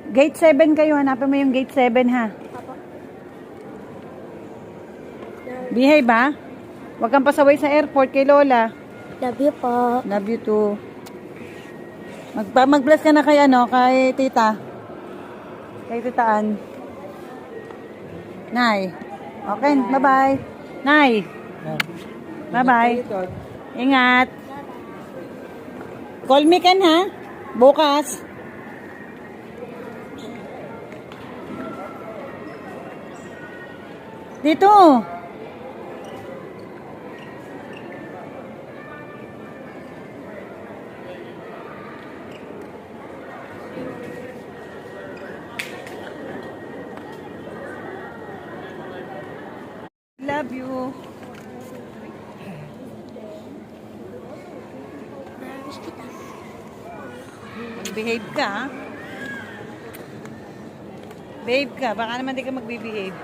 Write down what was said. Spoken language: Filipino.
Gate 7 kayo. Hanapin mo yung gate 7 ha. Papa. Behave ha. Huwag kang pasaway sa airport kay Lola. Love you po. Love you too. Mag-bless ka na kay kay tita. Kay titaan. Nay. Okay, bye-bye. Nay. Bye-bye. Ingat. Call me kan ha. Bukas. Dito. Love you. Mag-behave ka, ha? Behave ka. Baka naman di ka mag-behave.